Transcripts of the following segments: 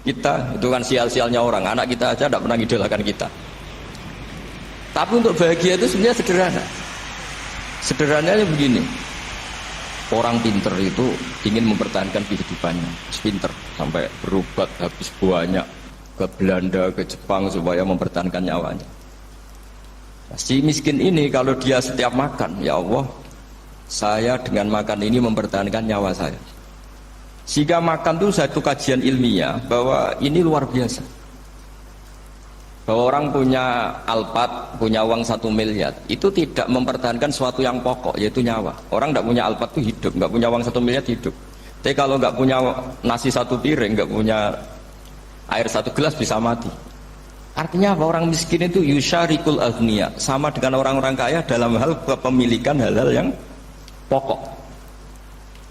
Kita itu kan sial-sialnya orang, anak kita aja tidak pernah idolakan kita. Tapi untuk bahagia itu sebenarnya sederhana. Sederhananya begini, orang pinter itu ingin mempertahankan kehidupannya, pinter sampai berobat habis banyak ke Belanda, ke Jepang supaya mempertahankan nyawanya. Si miskin ini kalau dia setiap makan, ya Allah, saya dengan makan ini mempertahankan nyawa saya. Sehingga makan itu satu kajian ilmiah bahwa ini luar biasa. Bahwa orang punya Alphard, punya uang 1 miliar, itu tidak mempertahankan sesuatu yang pokok, yaitu nyawa. Orang tidak punya Alphard itu hidup, nggak punya uang 1 miliar hidup. Tapi kalau nggak punya nasi 1 piring, nggak punya air 1 gelas bisa mati. Artinya apa? Orang miskin itu yusyarikul aghniya, sama dengan orang-orang kaya dalam hal kepemilikan hal-hal yang pokok.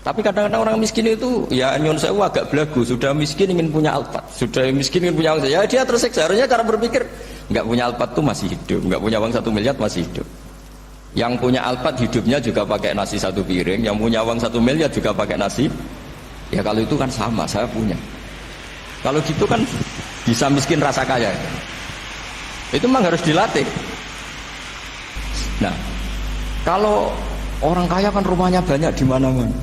Tapi kadang-kadang orang miskin itu ya nyon sewu agak belagu, sudah miskin ingin punya Alphard, sudah miskin ingin punya uang, ya dia tersiksa. Harusnya cara berpikir nggak punya Alphard itu masih hidup, nggak punya uang 1 miliar masih hidup. Yang punya Alphard hidupnya juga pakai nasi 1 piring, yang punya uang 1 miliar juga pakai nasi. Ya kalau itu kan sama, saya punya. Kalau gitu kan bisa miskin rasa kaya. Itu memang harus dilatih. Nah, kalau orang kaya kan rumahnya banyak di mana-mana.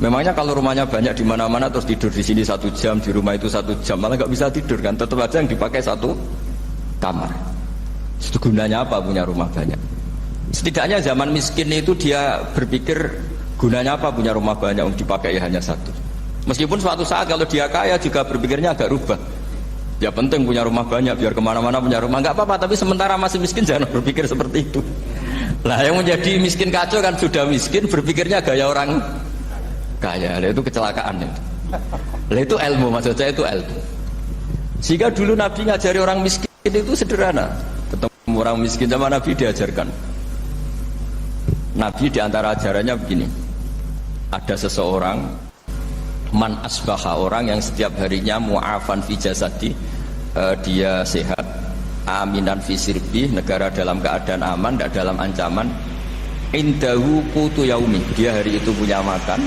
Memangnya kalau rumahnya banyak di mana-mana terus tidur di sini 1 jam, di rumah itu 1 jam, malah nggak bisa tidur kan? Tetap aja yang dipakai 1 kamar. Itu gunanya apa punya rumah banyak? Setidaknya zaman miskin itu dia berpikir gunanya apa punya rumah banyak untuk dipakai hanya 1. Meskipun suatu saat kalau dia kaya juga berpikirnya agak rubah. Ya penting punya rumah banyak biar kemana-mana punya rumah, nggak apa-apa. Tapi sementara masih miskin jangan berpikir seperti itu. Nah yang menjadi miskin kacau kan sudah miskin berpikirnya gaya orang kaya. Nah, itu kecelakaan itu. Nah, itu ilmu, maksud saya itu ilmu. Sehingga dulu Nabi ngajari orang miskin itu sederhana. Ketemu orang miskin sama Nabi diajarkan. Nabi diantara ajarannya begini. Ada seseorang man asbaha, orang yang setiap harinya mu'afan fi jasadi, dia sehat, aminan fi sirbi, negara dalam keadaan aman, tidak dalam ancaman, indahu qutu yaumi, dia hari itu punya makan,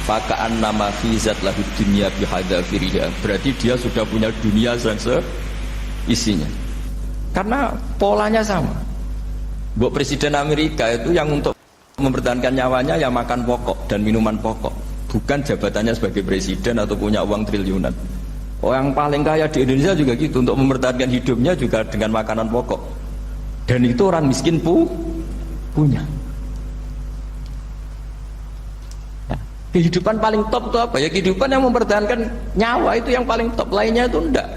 faka'an nama fizat lahu dunia bihadafiriha, berarti dia sudah punya dunia isinya. Karena polanya sama. Buat Presiden Amerika itu yang untuk mempertahankan nyawanya ya makan pokok dan minuman pokok, bukan jabatannya sebagai presiden atau punya uang triliunan. Orang paling kaya di Indonesia juga gitu, untuk mempertahankan hidupnya juga dengan makanan pokok, dan itu orang miskin punya. Nah, kehidupan paling top itu apa ya? Kehidupan yang mempertahankan nyawa itu yang paling top, lainnya itu enggak.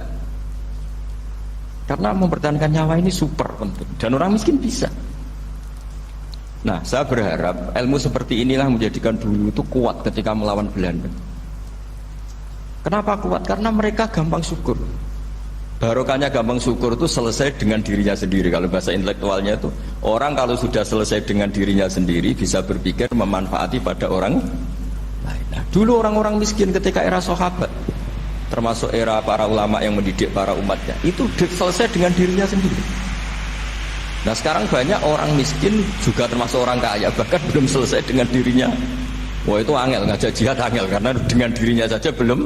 Karena mempertahankan nyawa ini super penting dan orang miskin bisa. Nah, saya berharap ilmu seperti inilah menjadikan dulu itu kuat ketika melawan Belanda. Kenapa kuat? Karena mereka gampang syukur. Barokahnya gampang syukur itu selesai dengan dirinya sendiri. Kalau bahasa intelektualnya itu, orang kalau sudah selesai dengan dirinya sendiri bisa berpikir memanfaati pada orang lain. Nah, dulu orang-orang miskin ketika era sahabat, termasuk era para ulama yang mendidik para umatnya, itu selesai dengan dirinya sendiri. Nah sekarang banyak orang miskin juga termasuk orang kaya, bahkan belum selesai dengan dirinya. Wah itu angel, ngajak jihad angel, karena dengan dirinya saja belum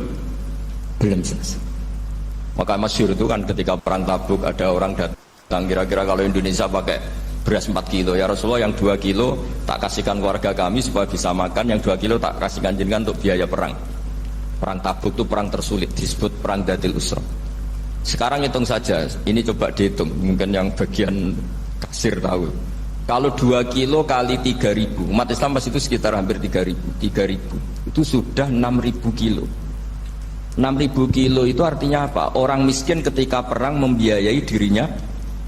selesai. Maka masyhur itu kan ketika perang Tabuk ada orang datang, kira-kira kalau Indonesia pakai beras 4 kilo, ya Rasulullah yang 2 kilo tak kasihkan keluarga kami supaya bisa makan, yang 2 kilo tak kasihkan jenengan untuk biaya perang. Perang Tabuk itu perang tersulit, disebut perang Dhatil Usra. Sekarang hitung saja, ini coba dihitung, mungkin yang bagian kasir tahu. Kalau 2 kilo kali 3.000, umat Islam pas itu sekitar hampir 3.000. Itu sudah 6.000 kilo. 6.000 kilo itu artinya apa? Orang miskin ketika perang membiayai dirinya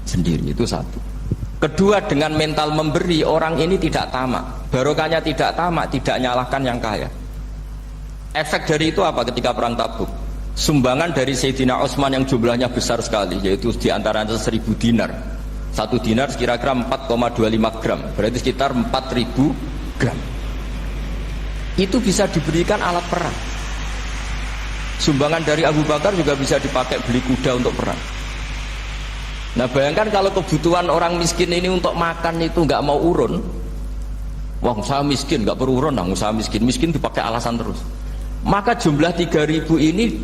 sendiri, itu satu. Kedua, dengan mental memberi, orang ini tidak tamak. Barokahnya tidak tamak, tidak nyalahkan yang kaya. Efek dari itu apa ketika perang Tabuk? Sumbangan dari Sayyidina Utsman yang jumlahnya besar sekali, yaitu diantaranya 1.000 dinar. 1 dinar kira-kira 4,25 gram, berarti sekitar 4.000 gram. Itu bisa diberikan alat perang. Sumbangan dari Abu Bakar juga bisa dipakai beli kuda untuk perang. Nah bayangkan kalau kebutuhan orang miskin ini untuk makan itu nggak mau urun. Wah saya miskin, nggak perlu urun, nah usaha miskin dipakai alasan terus. maka jumlah 3.000 ini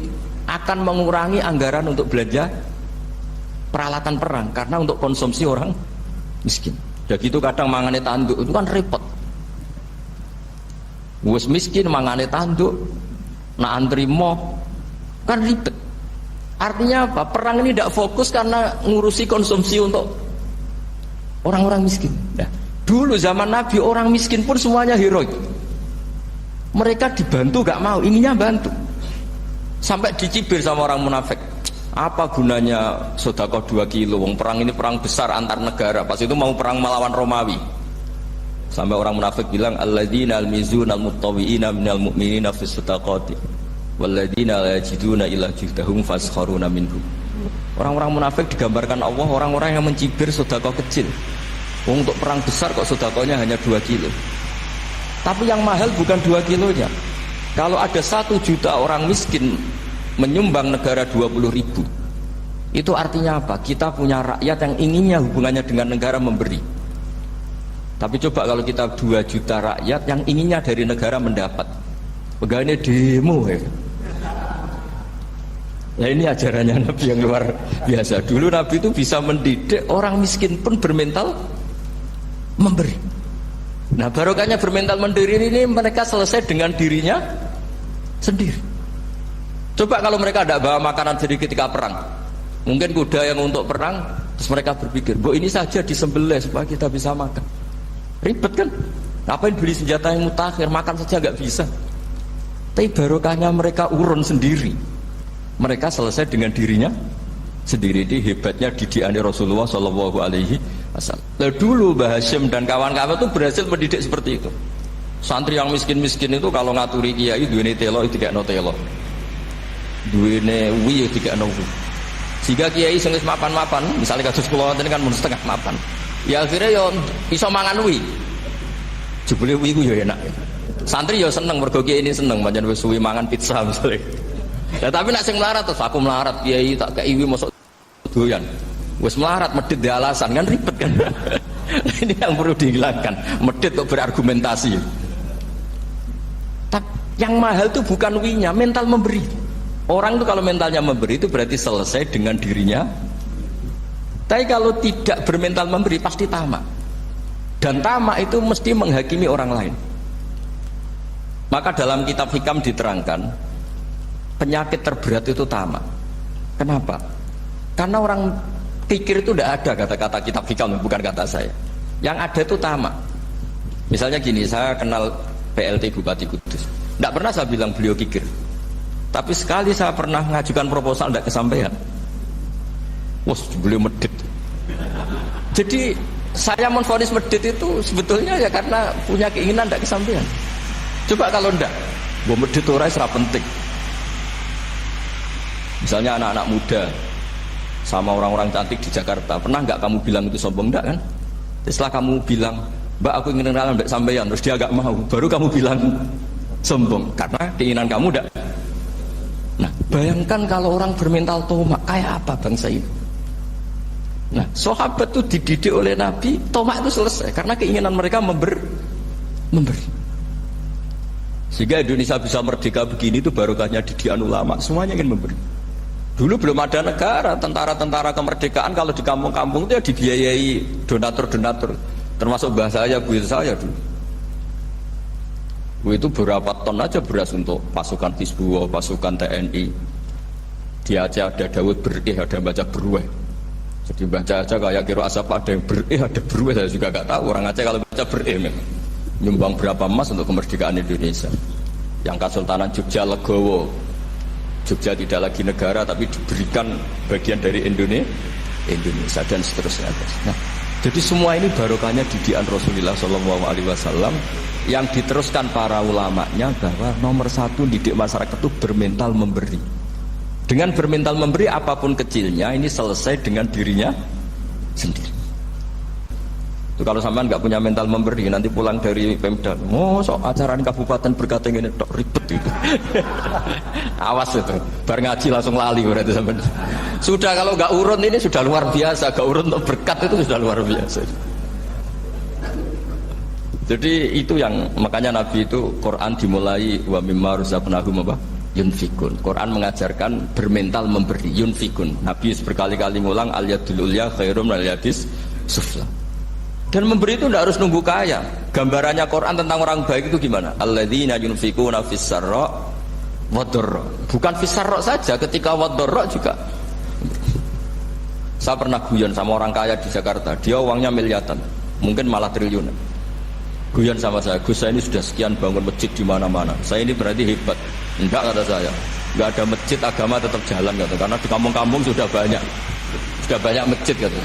akan mengurangi anggaran untuk belanja peralatan perang karena untuk konsumsi orang miskin. Jadi itu kadang mangane tanduk itu kan repot. Wes miskin mangane tanduk, nak antri moh kan ribet. Artinya apa? Perang ini tidak fokus karena ngurusi konsumsi untuk orang-orang miskin. Nah, dulu zaman Nabi orang miskin pun semuanya heroik. Mereka dibantu gak mau, inginnya bantu. Sampai dicibir sama orang munafik. Apa gunanya sedekah 2 kilo? Wong perang ini perang besar antar negara. Pas itu mau perang melawan Romawi. Sampai orang munafik bilang alladzina almizuna almuttawwiina minal mu'minina fis sadaqati walladzina la yajiduna illa juhdahum faskharuna minhum. Orang-orang munafik digambarkan Allah orang-orang yang mencibir sedekah kecil. Wong untuk perang besar kok sedekahnya hanya 2 kilo. Tapi yang mahal bukan 2 kilonya. Kalau ada 1 juta orang miskin menyumbang negara 20.000, itu artinya apa? Kita punya rakyat yang inginnya hubungannya dengan negara memberi. Tapi coba kalau kita 2 juta rakyat yang inginnya dari negara mendapat, pegawainya demo ya. Nah ini ajarannya Nabi yang luar biasa. Dulu Nabi itu bisa mendidik orang miskin pun bermental memberi. Nah barokahnya bermental mandiri ini mereka selesai dengan dirinya sendiri. Coba kalau mereka tidak bawa makanan sendiri ketika perang, mungkin kuda yang untuk perang, terus mereka berpikir, "Bu ini saja disembelih supaya kita bisa makan." Ribet kan? Ngapain beli senjata yang mutakhir, makan saja nggak bisa. Tapi barokahnya mereka urun sendiri. Mereka selesai dengan dirinya sendiri. Ini hebatnya didikan Rasulullah Shallallahu Alaihi Wasallam. Dulu Mbah Hashim dan kawan-kawan itu berhasil mendidik seperti itu. Santri yang miskin-miskin itu kalau ngaturi kiai duwene telo itu tidak no telo, duwene wi tidak no wi. Jika kiai sing wis mapan-mapan, misalnya kasus kula wonten kan mun setengah mapan. Ya akhirnya yo iso mangan wi. Jebule wi ku yo enak. Santri yo seneng mergo kiai ini seneng pancen wis suwi mangan pizza misalnya. Ya tapi nek sing melarat terus aku melarat kiai tak kei wi mosok doyan. Wis melarat medhit di alasan kan ribet kan. Ini yang perlu dihilangkan. Medhit kok berargumentasi. Tapi yang mahal itu bukan winya, mental memberi. Orang itu kalau mentalnya memberi itu berarti selesai dengan dirinya. Tapi kalau tidak bermental memberi pasti tamak. Dan tamak itu mesti menghakimi orang lain. Maka dalam kitab Hikam diterangkan penyakit terberat itu tamak. Kenapa? Karena orang pikir itu tidak ada kata-kata kitab Hikam, bukan kata saya. Yang ada itu tamak. Misalnya gini, saya kenal PLT Bupati Kudus. Tidak pernah saya bilang beliau kikir. Tapi sekali saya pernah mengajukan proposal tidak kesampaian. Wah, beliau medit. Jadi saya menvonis medit itu sebetulnya ya karena punya keinginan tidak kesampaian. Coba kalau tidak, gua medit orang serap penting. Misalnya anak-anak muda sama orang-orang cantik di Jakarta, pernah nggak kamu bilang itu sombong? Enggak kan? Setelah kamu bilang, "Mbak aku ingin kenalan mbak sampeyan," terus dia agak mau, baru kamu bilang sombong karena keinginan kamu enggak. Nah, bayangkan kalau orang bermental tomak kayak apa bangsa ini. Nah, sahabat itu dididik oleh Nabi, tomak itu selesai karena keinginan mereka memberi. Sehingga Indonesia bisa merdeka begini itu barokahnya didikan ulama, semuanya ingin memberi. Dulu belum ada negara, tentara-tentara kemerdekaan kalau di kampung-kampung itu ya dibiayai donatur-donatur. Termasuk bahasa saya, bu saya dulu. Itu berapa ton aja beras untuk pasukan Hizbullah, pasukan TNI. Di Aceh ada Daud berih, ada baca berueh. Jadi baca aja kayak kira asap ada yang berih, ada berueh, saya juga gak tahu. Orang Aceh kalau baca berih nyumbang berapa emas untuk kemerdekaan Indonesia. Yang Kesultanan Jogja Legowo, Jogja tidak lagi negara tapi diberikan bagian dari Indonesia dan seterusnya. Nah, jadi semua ini barokahnya didikan Rasulullah SAW yang diteruskan para ulamanya bahwa nomor 1 didik masyarakat itu bermental memberi. Dengan bermental memberi apapun kecilnya ini selesai dengan dirinya sendiri. Itu kalau sampean nggak punya mental memberi nanti pulang dari Pemda, sok acara di kabupaten berkata ini ribet itu. Awas itu, bar ngaji langsung lali berarti sampean. Sudah kalau nggak urun ini sudah luar biasa, nggak urun untuk berkat itu sudah luar biasa. Jadi itu yang makanya Nabi itu Quran dimulai wa mimma razaqnahum apa? Yunfikun. Quran mengajarkan bermental memberi, yunfikun. Nabi berkali-kali ngulang al yadul ulya khairum minal yadis sufla. Dan memberi itu tidak harus nunggu kaya. Gambarannya Quran tentang orang baik itu gimana? Alladzina yunfikuna fis sarra wad dharra. Bukan fis sarra saja, ketika wad dharra juga. Saya pernah guyon sama orang kaya di Jakarta. Dia uangnya miliaran, mungkin malah triliunan. Guyon sama saya, Gus saya ini sudah sekian bangun masjid di mana-mana. Saya ini berarti hebat. Enggak, kata saya. Enggak ada masjid, agama tetap jalan kata. Karena di kampung-kampung sudah banyak masjid kata.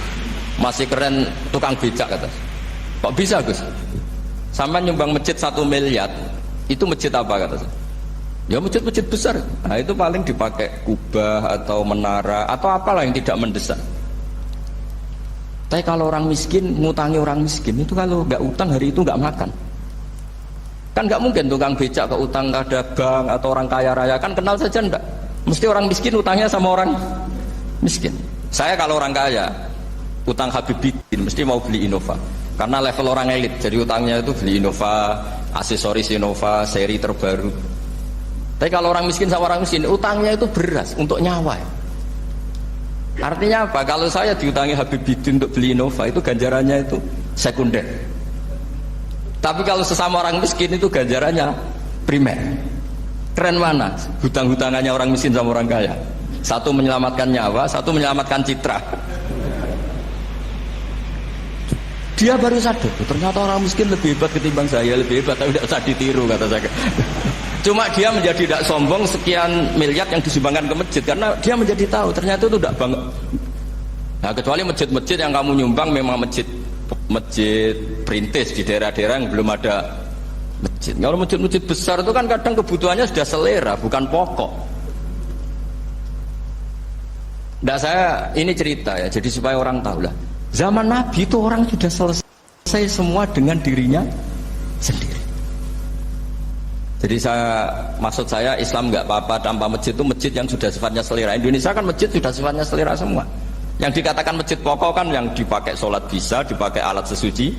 Masih keren tukang becak kata. Kok bisa Gus? Sampai nyumbang masjid 1 miliar, itu masjid apa kata saya? Ya masjid-masjid besar. Nah itu paling dipakai kubah atau menara atau apalah yang tidak mendesak. Tapi kalau orang miskin, ngutangi orang miskin itu kalau nggak utang hari itu nggak makan. Kan nggak mungkin tukang becak ke utang ada bank atau orang kaya raya kan kenal saja enggak. Mesti orang miskin utangnya sama orang miskin. Saya kalau orang kaya utang Habib Bidin mesti mau beli Innova karena level orang elit. Jadi utangnya itu beli Innova, aksesoris Innova, seri terbaru. Tapi kalau orang miskin sama orang miskin utangnya itu beras untuk nyawa. Artinya apa? Kalau saya diutangi Habib Bidin untuk beli Innova itu ganjarannya itu sekunder. Tapi kalau sesama orang miskin itu ganjarannya primer. Keren mana? Hutang-hutangannya orang miskin sama orang kaya. Satu menyelamatkan nyawa, satu menyelamatkan citra. Dia baru sadar, ternyata orang miskin lebih hebat ketimbang saya, lebih hebat tapi tidak usah ditiru kata saya. Cuma dia menjadi tidak sombong sekian miliar yang disumbangkan ke masjid karena dia menjadi tahu ternyata itu tidak banget. Nah kecuali masjid-masjid yang kamu nyumbang memang masjid perintis di daerah-daerah yang belum ada masjid. Kalau masjid-masjid besar itu kan kadang kebutuhannya sudah selera bukan pokok. Nah saya ini cerita ya jadi supaya orang tahu lah. Zaman Nabi itu orang sudah selesai semua dengan dirinya sendiri. Jadi maksud saya Islam nggak apa-apa tanpa masjid itu masjid yang sudah sifatnya selera. Indonesia kan masjid sudah sifatnya selera semua. Yang dikatakan masjid pokok kan yang dipakai sholat bisa, dipakai alat sesuci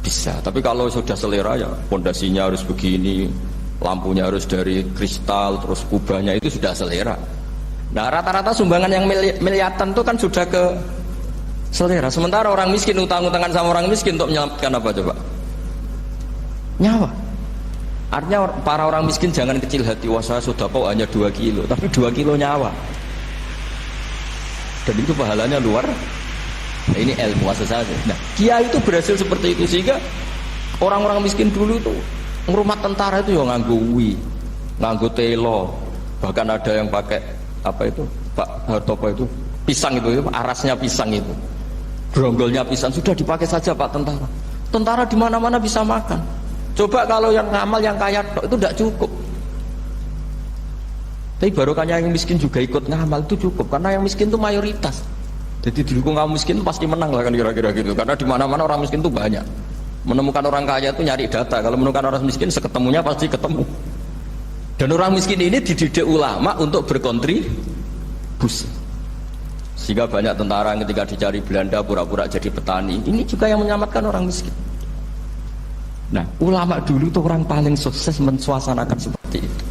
bisa. Tapi kalau sudah selera ya pondasinya harus begini, lampunya harus dari kristal, terus kubahnya itu sudah selera. Nah rata-rata sumbangan yang miliatan itu kan sudah ke selera. Sementara orang miskin utang-utangan sama orang miskin untuk menyelamatkan apa coba? Nyawa. Artinya para orang miskin jangan kecil hati, wah saya sudah kok hanya 2 kilo, tapi 2 kilo nyawa. Dan itu pahalanya luar. Nah, ini ilmu asal saja. Nah, Kiai itu berhasil seperti itu sehingga orang-orang miskin dulu itu rumah tentara itu ya nganggo wi, nganggo telo, bahkan ada yang pakai apa itu Pak Hartopo itu pisang itu arasnya pisang itu, gronggolnya pisang sudah dipakai saja Pak tentara. Tentara di mana-mana bisa makan. Coba kalau yang ngamal yang kaya itu tidak cukup. Tapi barokahnya yang miskin juga ikut ngamal itu cukup karena yang miskin itu mayoritas. Jadi didukung kaum miskin itu pasti menang lah kan kira-kira gitu. Karena di mana-mana orang miskin itu banyak. Menemukan orang kaya itu nyari data. Kalau menemukan orang miskin seketemunya pasti ketemu. Dan orang miskin ini dididik ulama untuk berkontribusi. Sehingga banyak tentara ketika dicari Belanda pura-pura jadi petani. Ini juga yang menyelamatkan orang miskin. Nah, ulama dulu tuh orang paling sukses mensuasanakan seperti itu.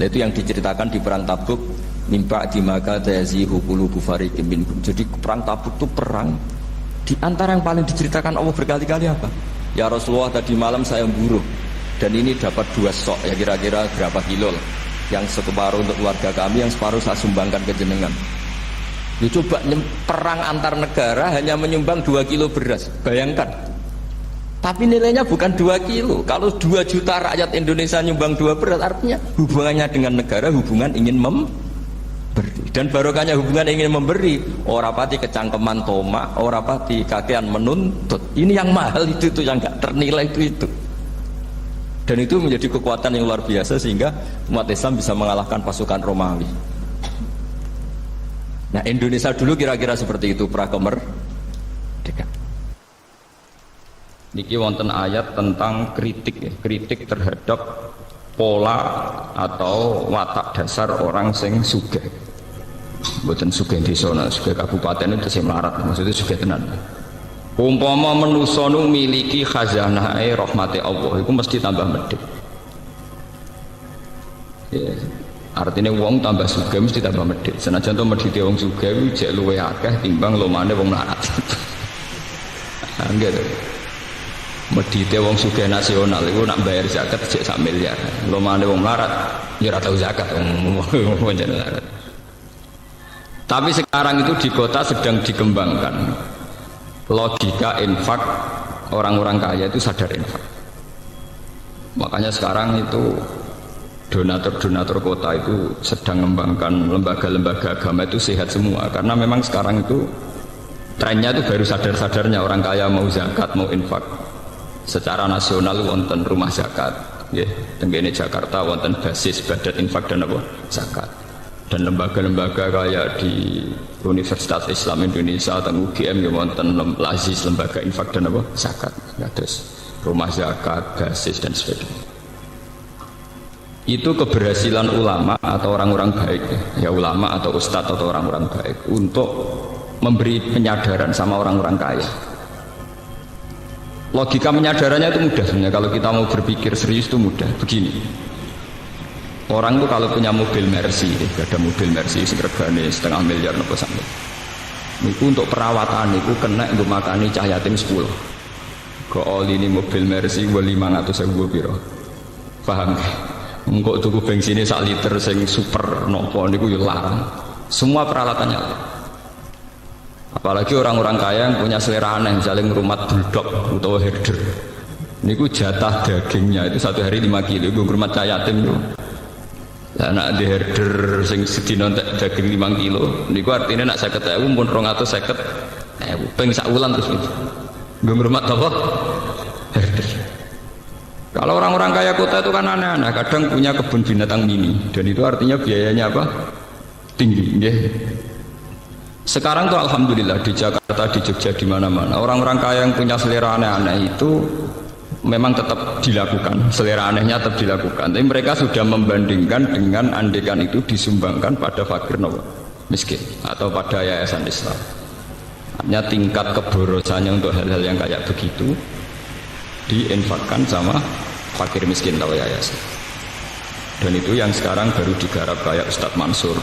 Itu yang diceritakan di perang Tabuk, mimpa di maka tazihu qulubu fariqin minkum. Jadi perang Tabuk itu perang di antara yang paling diceritakan Allah berkali-kali apa? Ya Rasulullah tadi malam saya buruh dan ini dapat 2 sok ya kira-kira berapa kilo lah. Yang separuh untuk keluarga kami, yang separuh saya sumbangkan ke jenengan. Ya coba perang antar negara hanya menyumbang 2 kilo beras. Bayangkan. Tapi nilainya bukan 2 kilo. Kalau 2 juta rakyat Indonesia nyumbang 2 beras, artinya hubungannya dengan negara hubungan ingin memberi. Dan barokahnya hubungan ingin memberi, ora pati kecangkeman toma, ora pati kakean menuntut. Ini yang mahal itu yang nggak ternilai itu. Dan itu menjadi kekuatan yang luar biasa sehingga umat Islam bisa mengalahkan pasukan Romawi. Nah Indonesia dulu kira-kira seperti itu pra-kemerdekaan. Niki wonten ayat tentang kritik ya, kritik terhadap pola atau watak dasar orang sing sugih. Mboten sugih desa, sugih kabupaten itu sing melarat, maksudnya sugih tenan. Umpama manusa nu miliki khazanahe rahmate Allah, iku mesti tambah medhit. Ya. Artinya wong tambah sugih mesti tambah medhit. Senajan to medhite wong sugih kuwi jek luwih akeh timbang lomane wong melarat. Anggere. Medhite wong sugih nasional iku nak bayar zakat jek 1 miliar. Lomane wong melarat ya ora tau zakat wong melarat. Tapi sekarang itu di kota sedang dikembangkan logika infak, orang-orang kaya itu sadar infak. Makanya sekarang itu donatur-donatur kota itu sedang mengembangkan lembaga-lembaga agama itu sehat semua, karena memang sekarang itu trennya itu baru sadar-sadarnya orang kaya mau zakat, mau infak. Secara nasional wonten rumah zakat, ya, tenggene Jakarta wonten basis badat infak dan apa zakat. Dan lembaga-lembaga kayak di Universitas Islam Indonesia atau UGM ya wonten lazis lembaga infak dan apa zakat. Ya, terus rumah zakat, basis dan sebagainya. Itu keberhasilan ulama atau orang-orang baik, ya ulama atau ustadz atau orang-orang baik untuk memberi penyadaran sama orang-orang kaya. Logika penyadarannya itu mudah sebenarnya. Kalau kita mau berpikir serius itu mudah. Begini, orang itu kalau punya mobil Mercy, ada mobil Mercy regane 1,5 miliar nopo sampai. Itu untuk perawatan itu kena untuk makani cah yatim 10. Kok oli ini mobil Mercy 500.000 piro? Paham? Engkau tuku bensinnya 1 liter sing super nopo niku yo larang. Semua peralatannya. Apalagi orang-orang kaya yang punya selera aneh, misalnya ngerumat bulldog atau herder. Niku jatah dagingnya itu 1 hari 5 kilo. Gue ngerumat cah yatim tuh. Nak di herder sing sedina daging 5 kilo. Niku artinya nak 50.000 pun 250.000. Peng sak wulan terus. Gue ngerumat apa? Herder. Kalau orang-orang kaya kota itu kan aneh-aneh, kadang punya kebun binatang mini, dan itu artinya biayanya apa? Tinggi, ya. Sekarang tuh alhamdulillah di Jakarta, di Jogja, di mana-mana orang-orang kaya yang punya selera aneh-aneh itu memang tetap dilakukan, selera anehnya tetap dilakukan. Tapi mereka sudah membandingkan dengan andekan itu disumbangkan pada fakir miskin atau pada yayasan Islam. Artinya tingkat keborosannya untuk hal-hal yang kayak begitu diinfakkan sama fakir miskin atau yayasan. Dan itu yang sekarang baru digarap kayak Ustadz Mansur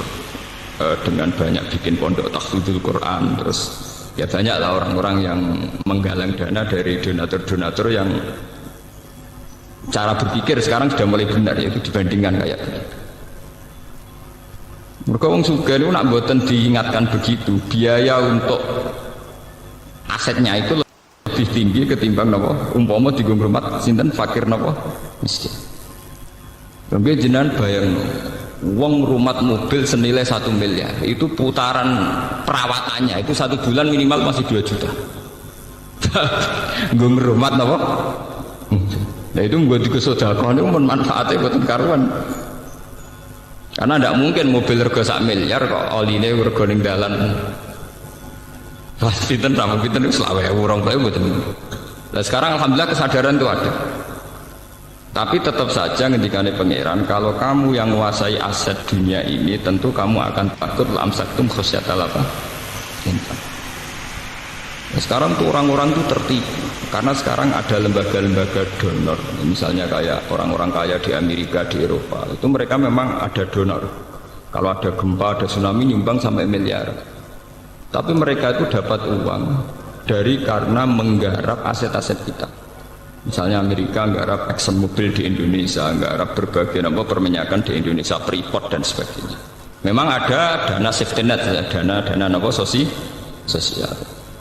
dengan banyak bikin pondok tahfidzul Quran. Terus ya banyaklah orang-orang yang menggalang dana dari donatur-donatur yang cara berpikir sekarang sudah mulai benar, yaitu dibandingkan kayak begitu. Mereka wong sugih niku nak mboten diingatkan begitu, biaya untuk asetnya itu lebih tinggi ketimbang napa umpama digo ngrumat sinten fakir napa miskin. Tapi jenengan bayangno wong rumat mobil senilai 1 miliar itu putaran perawatannya itu 1 bulan minimal masih 2 juta. Nggo ngrumat napa? Nah itu nggo digo sedekah niku mun manfaate boten karuan. Karena tidak mungkin mobil rego 1 miliar kok oline rego ning dalan. Pasti tenang, kita nih selawai orang baik betul. Nah sekarang alhamdulillah kesadaran itu ada. Tapi tetap saja ngendikane pangeran, kalau kamu yang menguasai aset dunia ini, tentu kamu akan takut lamsaktum khosyatal apa? Nah, sekarang tuh orang-orang tuh tertipu, karena sekarang ada lembaga-lembaga donor, misalnya kayak orang-orang kaya di Amerika, di Eropa, itu mereka memang ada donor. Kalau ada gempa, ada tsunami nyumbang sampai miliar. Tapi mereka itu dapat uang dari karena menggarap aset-aset kita. Misalnya Amerika nggarap Exxon Mobil di Indonesia, nggarap berbagai perminyakan di Indonesia, Freeport dan sebagainya. Memang ada dana safety net, dana sosial.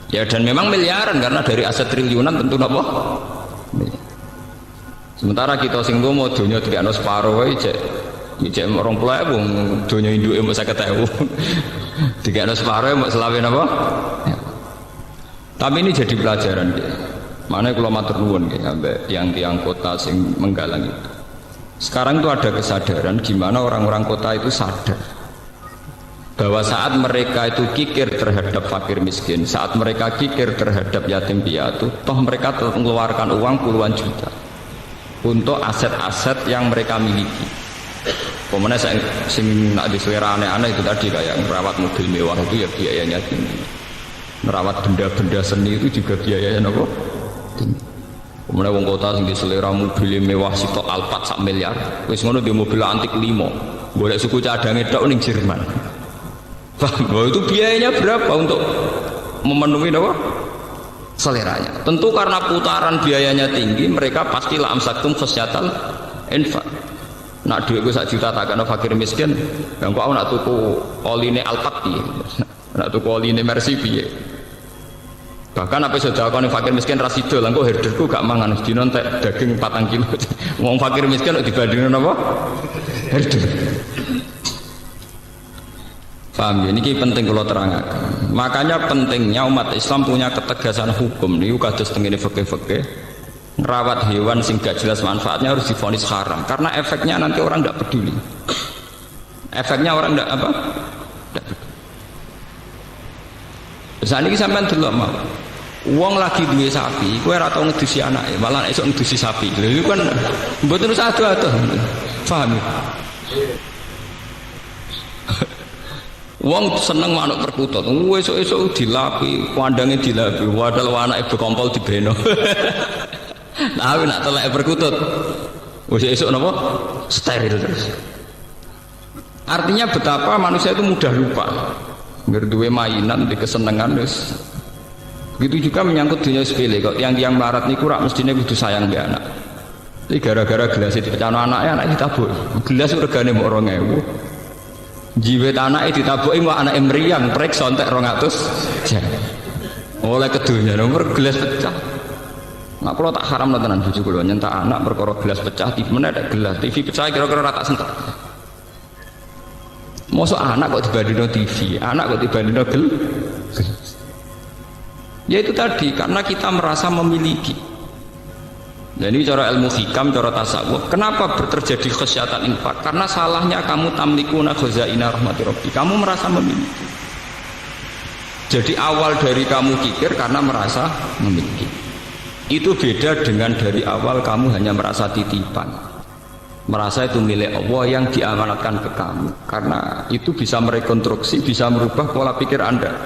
Ya dan memang miliaran karena dari aset triliunan tentu napa. Sementara kita sing mau dunia dikano separo wae cek 20.000 dunia induke mau 50.000. Dikano separo mau selawe napa? Ya. Tapi ini jadi pelajaran ya. Mana kalau matur nuwun nggih sampai tiang-tiang kota sing menggalang itu. Sekarang itu ada kesadaran gimana orang-orang kota itu sadar bahwa saat mereka itu kikir terhadap fakir miskin, saat mereka kikir terhadap yatim piatu, toh mereka telah mengeluarkan uang puluhan juta untuk aset-aset yang mereka miliki. Kemudian sing nak diselera aneh-aneh itu tadi kayak merawat mobil mewah itu ya biayanya tinggi. Merawat benda-benda seni itu juga biayanya apa? Tinggi. Kemudian wong kota sing selera mobil mewah sitok Alphard 1 miliar. Wis ngono di mobil antik 5. Golek suku cadange tok ning Jerman. Paham? Itu biayanya berapa untuk memenuhi apa? Seleranya. Tentu karena putaran biayanya tinggi, mereka pasti la amsaktum khasyatal infak. Nak duit gue 1 juta tak kena fakir miskin, yang kau nak tuku oline Alphard piye? Nak tuku oline Mercy piye? Bahkan apa sudah kau nih fakir miskin rasido, langkau herderku gak mangan, di nontek daging 4 kilo. Wong fakir miskin dibandingin apa? Herder. Paham ya? Ini penting kalau terangkan. Makanya pentingnya umat Islam punya ketegasan hukum. Ini kados tengene fikih-fikih. Ngerawat hewan sing gak jelas manfaatnya harus divonis haram. Karena efeknya nanti orang tidak peduli. Efeknya orang tidak apa? Tidak peduli. Saat ini sampai dulu mau. Uang lagi duwe sapi, kowe ora tau ngedusi anake, malah esuk ngedusi sapi. Lha iku kan mboten usah ado-ado. Paham ya? Wong seneng manuk perkutut, esuk-esuk dilapi, kandange dilapi, wadal anake bekompol dibeno. Tapi nak telek perkutut, wis esuk napa? Steril terus. Artinya betapa manusia itu mudah lupa. Ngerduwe mainan di kesenangan wis. Begitu juga menyangkut dunia sepele kok yang melarat niku rak mestine kudu sayang mbek anak. Iki gara-gara gelas dipecahno anake, anak ditabuk. Gelas regane mok 2000. Jiwet anake ditabuki mok anake mriyang, prek sontek 200. Oleh kedunya nomor gelas pecah. Nak kula tak haram tenan bojo kula nyentak anak perkara gelas pecah, TV meneh ada gelas, TV pecah kira-kira ora tak sentak. Mosok anak kok dibandingno TV, anak kok dibandingno gelas. Ya itu tadi, karena kita merasa memiliki. Dan ini cara ilmu hikam, cara tasawuf. Kenapa terjadi khasyatan infak? Karena salahnya kamu tamlikuna khazaina rahmati rabbi. Kamu merasa memiliki. Jadi awal dari kamu kikir karena merasa memiliki. Itu beda dengan dari awal kamu hanya merasa titipan. Merasa itu milik Allah yang diamanatkan ke kamu. Karena itu bisa merekonstruksi, bisa merubah pola pikir Anda.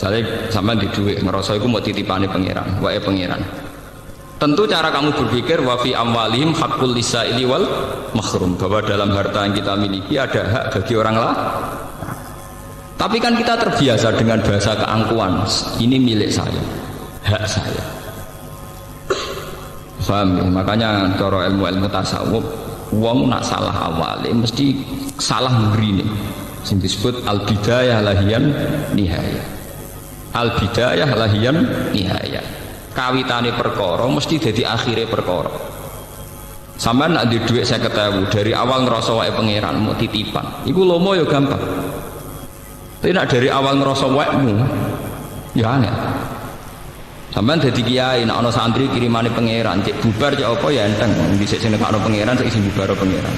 Saya sampai di duit ngerasa itu mau titipane pangeran, wae pangeran. Tentu cara kamu berpikir wa fi amwalihim haqqul lisaili wal mahrum, bahwa dalam harta yang kita miliki ada hak bagi orang lain. Tapi kan kita terbiasa dengan bahasa keangkuhan, ini milik saya, hak saya. Paham ya? Makanya cara ilmu-ilmu tasawuf, wong nak salah awale mesti salah ngrine. Sing disebut al bidayah lahiyan nihayah. Al bidayah lahiyan nihayah. Kawitane perkara mesti dadi akhire perkara. Sampeyan nak duwe dhuwit 50.000 dari awal ngerasa wae pangeran mau titipan. Iku lomo ya gampang. Tapi nak dari awal ngerasa waekmu ya aneh. Sampeyan dadi kiai nak ana santri kirimane pangeran, cek bubar cek apa ya enteng. Dhisik sing nekakno pangeran sik sing bubar pangeran.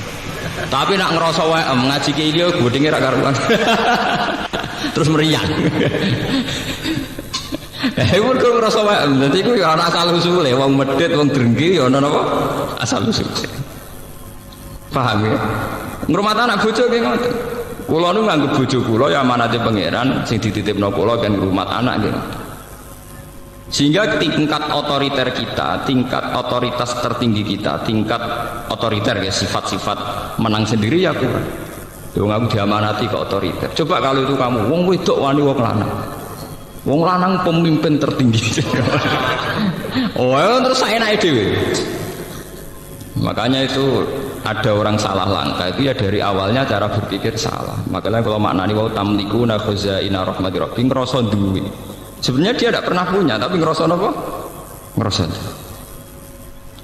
Tapi nak ngerasa wae ngaji kiai liya godhenge ra karuan. Terus meriang. Hewan kau ngerasa wae, nanti kau ya anak asal usul ya, wong medit, wong drengki, ya ana apa? Asal usul. Paham ya? Ngrumat anak bojo ki ngoten. Kula nu nganggep bojo kula ya amanate pangeran sing dititipno kula kan ngrumat anak nggih. Sehingga tingkat otoriter kita, tingkat otoritas tertinggi kita, tingkat otoriter ya sifat-sifat menang sendiri ya kurang. Yo aku diamanati ke otoriter. Coba kalau itu kamu, wong wedok wani wong lanang. Wong lanang pemimpin tertinggi. Oh, terus saya naik dhewe. Makanya itu ada orang salah langkah itu ya dari awalnya cara berpikir salah. Makanya kalau maknani wa tamlikuna khazaina rahmati rabbi ngrasa duwe. Sebenarnya dia tidak pernah punya, tapi ngerasa apa? Ngerasa.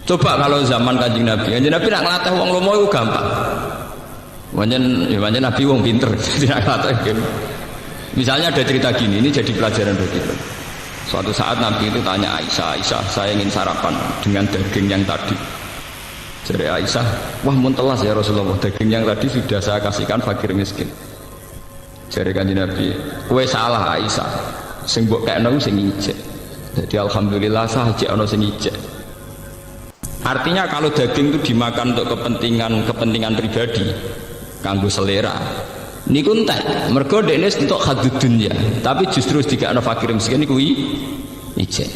Coba kalau zaman Kanjeng Nabi nak ngelatih wong lomo itu gampang. Wanjen Nabi wong pinter, tidak ngelatih. Misalnya ada cerita gini, ini jadi pelajaran bagi kita. Suatu saat Nabi itu tanya Aisyah, saya ingin sarapan dengan daging yang tadi. Jadi Aisyah, wah muntelas ya Rasulullah, daging yang tadi sudah saya kasihkan fakir miskin. Jadi Kanjeng Nabi, kowe salah Aisyah. Sing mbok kekno sing ijek. Jadi alhamdulillah saja ana sing ijek. Artinya kalau daging itu dimakan untuk kepentingan pribadi, kanggo selera, Niku entek, mergo dekne entuk hadud dunya, tapi justru dikakno fakir miskin niku ijek.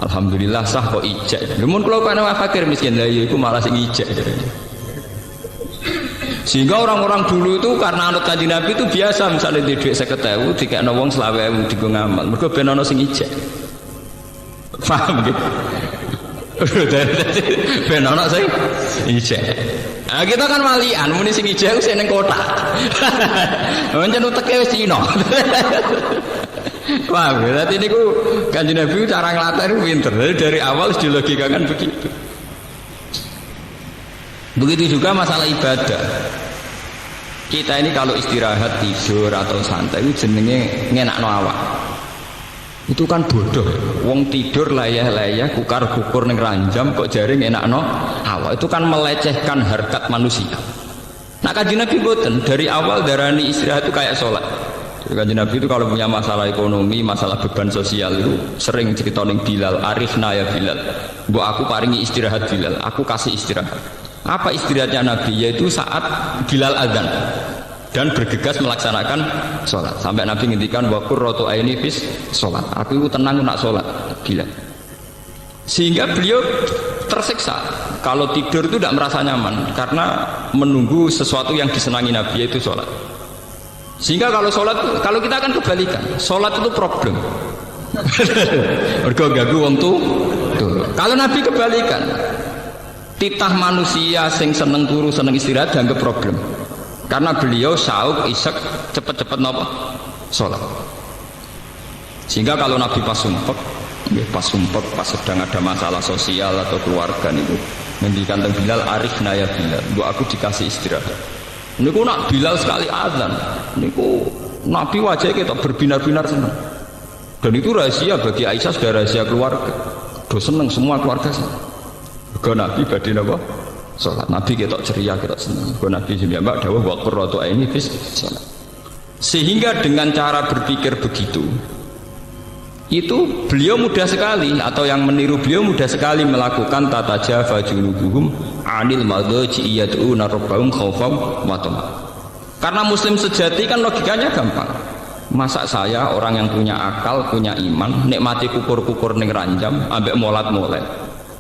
Alhamdulillah sah kok ijek. Mun kula kana fakir miskin lah iku malah sing ijek. Sehingga orang-orang dulu itu karena anut Kanjeng Nabi itu biasa misalnya di duit 50.000 dikekno wong 20.000 digo ngamal. Mergo ben ana sing ijek. Paham gitu? Ben ana sing ijek. Nah, kita kan walian, muni sing ijek wis ning kota. Pancen uteke wis Cina. Paham ya? Berarti niku Kanjeng Nabi cara nglatih pinter. Dari awal sudah dilogikakan begitu. Begitu juga masalah ibadah. Kita ini kalau istirahat, tidur atau santai itu jenenge ngenakno awak. Itu kan bodoh. Wong tidur layah-layah kukar-kukur ning ranjam kok jare ngenakno awak. Itu kan melecehkan harkat manusia. Nah Kanjeng Nabi boten dari awal darani istirahat itu kayak sholat. Kanjeng Nabi itu kalau punya masalah ekonomi, masalah beban sosial itu sering cerita ning Bilal, arifna ya Bilal. Mbok aku paringi istirahat Bilal, aku kasih istirahat. Apa istirahatnya Nabi? Yaitu saat Bilal adzan dan bergegas melaksanakan sholat. Sampai Nabi ngendikan wa qurratu aini fis sholat. Aku itu tenang nak sholat Bilal. Sehingga beliau tersiksa kalau tidur itu tidak merasa nyaman karena menunggu sesuatu yang disenangi Nabi yaitu sholat. Sehingga kalau sholat, kalau kita akan kebalikan, sholat itu problem. Mergo ganggu wong tuh. Kalau Nabi kebalikan, titah manusia sing seneng turu seneng istirahat dianggap problem. Karena beliau sauk isek cepet-cepet napa sholat. Sehingga kalau Nabi pas sumpek, pas sedang ada masalah sosial atau keluarga niku ngendikan teng Bilal arifna ya Bilal, mbok aku dikasih istirahat. Niku nak Bilal sekali azan, niku Nabi wajahnya kita berbinar-binar senang. Dan itu rahasia bagi Aisyah, sudah rahasia keluarga. Do seneng semua keluarga senang. Ke Nabi badhe napa? Salat. Nabi kita ceria, kita senang. Ke Nabi mbak dawuh wa qurratu aini fis salat. Sehingga dengan cara berpikir begitu, itu beliau mudah sekali atau yang meniru beliau mudah sekali melakukan tata jafa junubuhum anil madhaji yad'una rabbahum khaufan wa tama'an. Karena muslim sejati kan logikanya gampang. Masa saya orang yang punya akal, punya iman, nikmati kukur-kukur ning ranjam ambek molat-molet.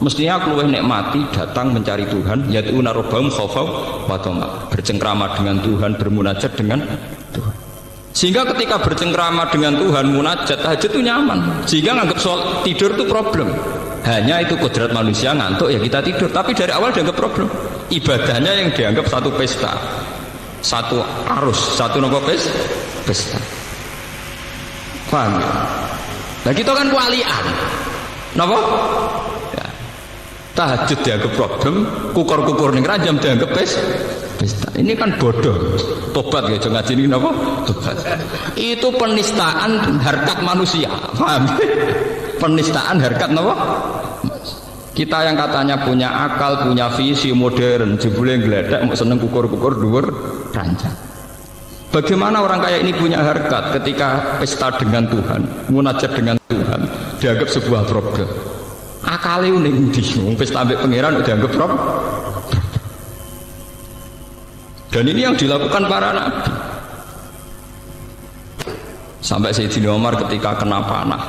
Mestinya aku luwih nikmati datang mencari Tuhan yad'una rabbahum khaufan wa tama'an, bercengkrama dengan Tuhan, bermunajat dengan Tuhan. Sehingga ketika bercengkrama dengan Tuhan, munajat, tahajud itu nyaman. Sehingga nganggap soal tidur itu problem. Hanya itu kodrat manusia ngantuk ya kita tidur. Tapi dari awal dianggap problem. Ibadahnya yang dianggap satu pesta, satu arus, satu nopo pesta. Paham ya? Nah kita kan walian. Napa? Ya. Tahajud dianggap problem, kukur-kukur ning ranjam dianggap pesta. Ini kan bodoh. Tobat ya, jangan ngaji ini apa? Tobat. Itu penistaan harkat manusia. Paham? Penistaan harkat apa? Kita yang katanya punya akal, punya visi modern, jebule gledek mau seneng kukur-kukur dhuwur ranjang. Bagaimana orang kayak ini punya harkat ketika pesta dengan Tuhan, munajat dengan Tuhan, dianggap sebuah problem. Akale ning ndi? Pesta ambek pangeran dianggap problem. Dan ini yang dilakukan para nabi. Sampai Sayyidina Umar ketika kena panah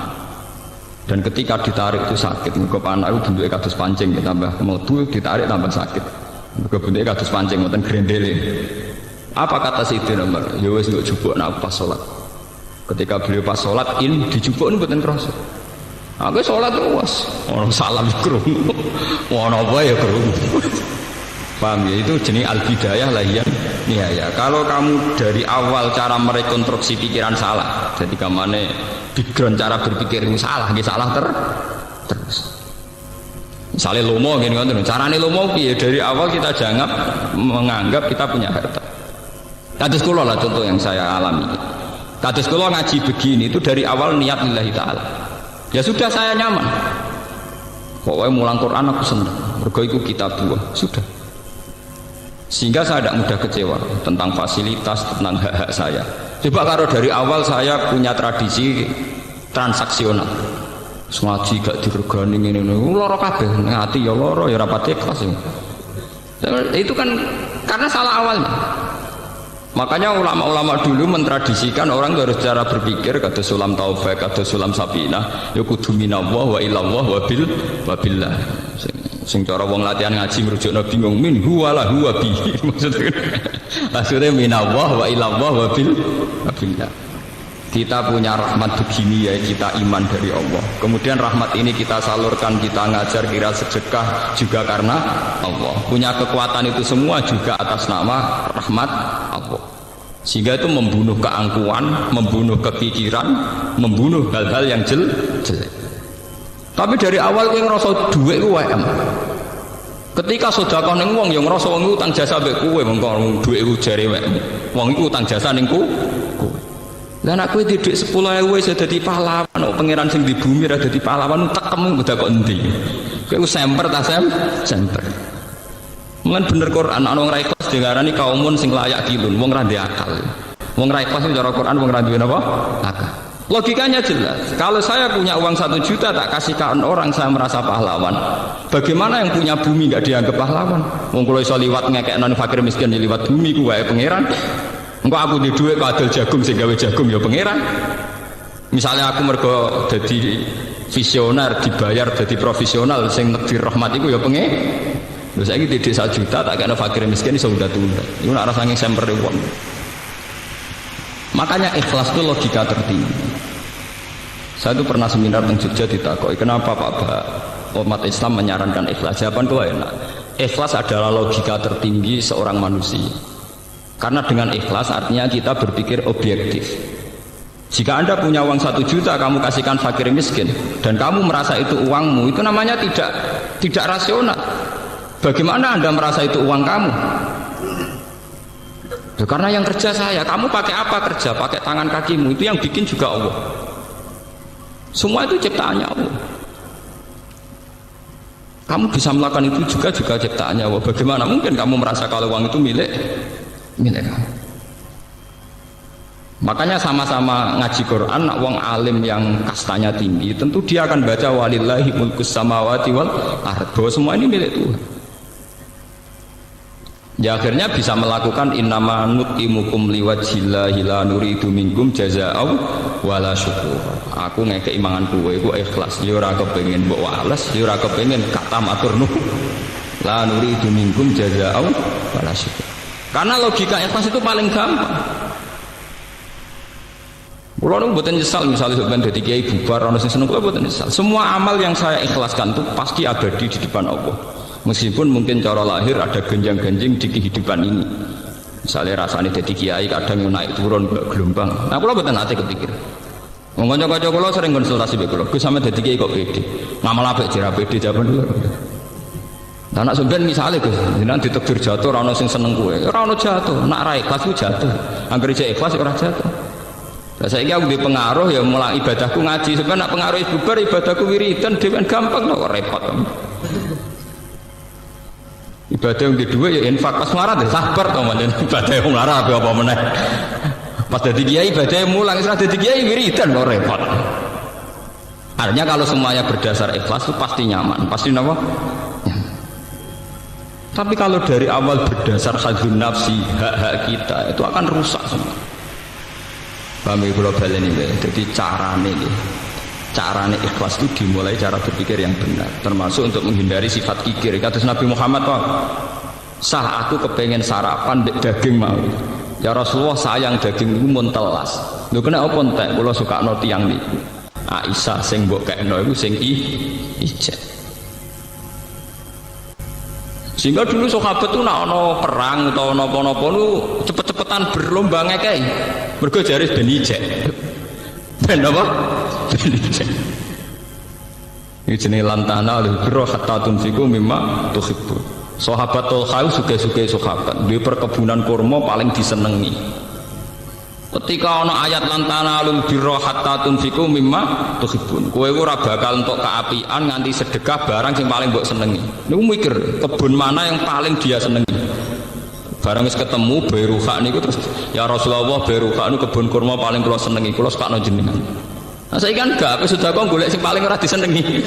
dan ketika ditarik itu sakit. Mergo panah itu bentuknya kados pancing ditambah mlebu ditarik tambah sakit. Mergo bentuknya kados pancing mboten grendele. Apa kata Sayyidina Umar? Ya wis kok jupuk nak pas salat. Ketika beliau pas salat dijupuk mboten krasa. Aku salat terus. Ono salam krungu. Ono apa ya krungu. Paham ya? Itu jenis al-bidayah lah ya. Ya. Kalau kamu dari awal cara merekonstruksi pikiran salah, jadi kamane background cara berpikirmu salah, nggih salah terus. Misalnya lomo gini kan, carane lomo piye? Dari awal kita jangan menganggap kita punya harta. Kados kula lah contoh yang saya alami. Kados kula ngaji begini itu dari awal niat lillahi taala. Ya sudah saya nyaman. Pokoknya mulang Quran aku senang. Mergo iku kitab buah. Sudah. Sehingga saya tidak mudah kecewa tentang fasilitas, tentang hak-hak saya. Coba kalau dari awal saya punya tradisi transaksional, ngaji gak diregani ini, loro kabeh, ngati ya loro, ya rapat ikhlas. Itu kan karena salah awalnya. Makanya ulama-ulama dulu mentradisikan orang harus cara berpikir kata Sulam Taufik, kata Sulam Sabinah, ya kudu minallah wa ilallah wa billah. Sing cara wong latihan ngaji merujukno bingung min huwa la huwa bi. Maksudnya minallah wa ilallah wa billah. Kita punya rahmat begini ya, kita iman dari Allah. Kemudian rahmat ini kita salurkan, kita ngajar, kira sedekah juga karena Allah. Punya kekuatan itu semua juga atas nama rahmat Allah. Sehingga itu membunuh keangkuhan, membunuh kepikiran, membunuh hal-hal yang jelek. Tapi dari awal kowe ngrasa dhuwit ku WM. Ketika sedekah ning wong ya ngrasa wong utang jasa mbek kowe, mengko dhuwit ku jare WM. Wong iku utang jasa ning kowe. Lah nek kowe didik 10.000 wis dadi pahlawan, kok pangeran sing di bumi ra dadi pahlawan tekemu udah kok endi. Kowe semper ta semper. Mun bener Quran ana wong ra ikhlas diarani kaumun sing layak kilun, wong ra ndek akal. Wong ra ikhlas cara Quran wong ra duwe napa? Akal. Logikanya jelas. Kalau saya punya uang 1 juta tak kasihkan orang, saya merasa pahlawan. Bagaimana yang punya bumi enggak dianggap pahlawan? Wong kula iso liwat ngekekno fakir miskin liwat bumi ku wae pangeran. Engko aku di dhuwit kadol jagung sing gawe jagung ya pangeran. Misalnya aku mergo dadi visioner dibayar dadi profesional sing nekdir rahmat iku ya pengen. Lha saiki didik 1 juta tak kena fakir miskin iso tunda. Iku nek rasane semper wong. Makanya ikhlas itu logika tertinggi. Saya itu pernah seminar di Jogja ditakoki, kenapa Pak umat Islam menyarankan ikhlas? Jawaban itu enak. Ikhlas adalah logika tertinggi seorang manusia. Karena dengan ikhlas artinya kita berpikir objektif. Jika Anda punya uang 1 juta kamu kasihkan fakir miskin dan kamu merasa itu uangmu, itu namanya tidak rasional. Bagaimana Anda merasa itu uang kamu? Ya, karena yang kerja saya, kamu pakai apa kerja? Pakai tangan kakimu, itu yang bikin juga Allah. Semua itu ciptaannya Allah. Kamu bisa melakukan itu juga ciptaannya Allah. Bagaimana mungkin kamu merasa kalau uang itu milik kamu? Makanya sama-sama ngaji Quran, nak wong alim yang kastanya tinggi, tentu dia akan baca walillahi mulkus samawati wal ardh, bahwa semua ini milik Tuhan. Ya akhirnya bisa melakukan innama nutimukum liwajhillahi la nuridu minkum jazaa'aw wala syukur. Aku ngekeki mangan kowe iku ikhlas, ya ora kepengin mbok wales, ya ora kepengin kata matur nuwun. La nuridu minkum jazaa'aw wala syukur. Karena logika ikhlas itu paling gampang. Kula nu mboten nyesal misalnya sampeyan dadi kiai bubar ana sing seneng, kula mboten nyesal. Semua amal yang saya ikhlaskan itu pasti abadi di depan Allah. Meskipun mungkin cara lahir ada genjang-genjing di kehidupan ini. Misalnya rasanya jadi kiai kadang naik turun gelombang. Nah, kalau betul nanti kepikir. Ngomong-ngomong kalau sering konsultasi begitu. Gue sama jadi kiai kok pede. Ngamal apa cara pede jawaban dulu. Nah, nak sebenarnya misalnya gue, nanti ditekdir jatuh, rano sing seneng gue, rano jatuh, nak rai kelas gue jatuh, angker ijek ikhlas orang jatuh. Nah, saya kira di pengaruh ya mulai ibadahku ngaji. Sebenarnya nak pengaruh bubar ibadahku wiridan, dewan gampang kok repot. Ibadah yang kedua ya infak, pas marah deh sabar toh manjen ibadah yang marah apa meneh. Pas dadi kiai ibadah yang mulang, setelah dadi kiai wiridan kok repot. Artinya kalau semuanya berdasar ikhlas itu pasti nyaman, pasti apa? Tapi kalau dari awal berdasar hadzun nafsi, hak-hak kita itu akan rusak semua. Paham ya kalau balen ini, jadi carane ikhlas itu dimulai cara berpikir yang benar, termasuk untuk menghindari sifat kikir. Kata Nabi Muhammad, Pak, sah aku kepengen sarapan daging mau. Ya Rasulullah sayang daging itu mun telas. Lho kena apa entek? Kula sukakno tiyang niku. Aisyah sing mbok kekno iku sing ijek. Sehingga dulu sahabat itu nak ono perang atau napa-napa lu cepet-cepetan berlomba ngekei. Mergo jare ben ijek. Ben apa? Ben ijek. Iki jenenge lantana al-birra hatta tunfiqu mimma tuhibbun. Sahabat Tolha suge-suge sahabat, duwe perkebunan kurma paling disenengi. Ketika ana ayat lantana al-birra hatta tunfiqu mimma tuhibbun, kowe ora bakal entuk keapian nganti sedekah barang sing paling mbok senengi. Niku mikir kebun mana yang paling dia senengi. Barang wis ketemu Bairuha niku terus ya Rasulullah Bairuha niku kebun kurma paling kula senengi, kula sakno jenengan. Nah saiki kan gak wis sudah kok golek sing paling ora disenengi.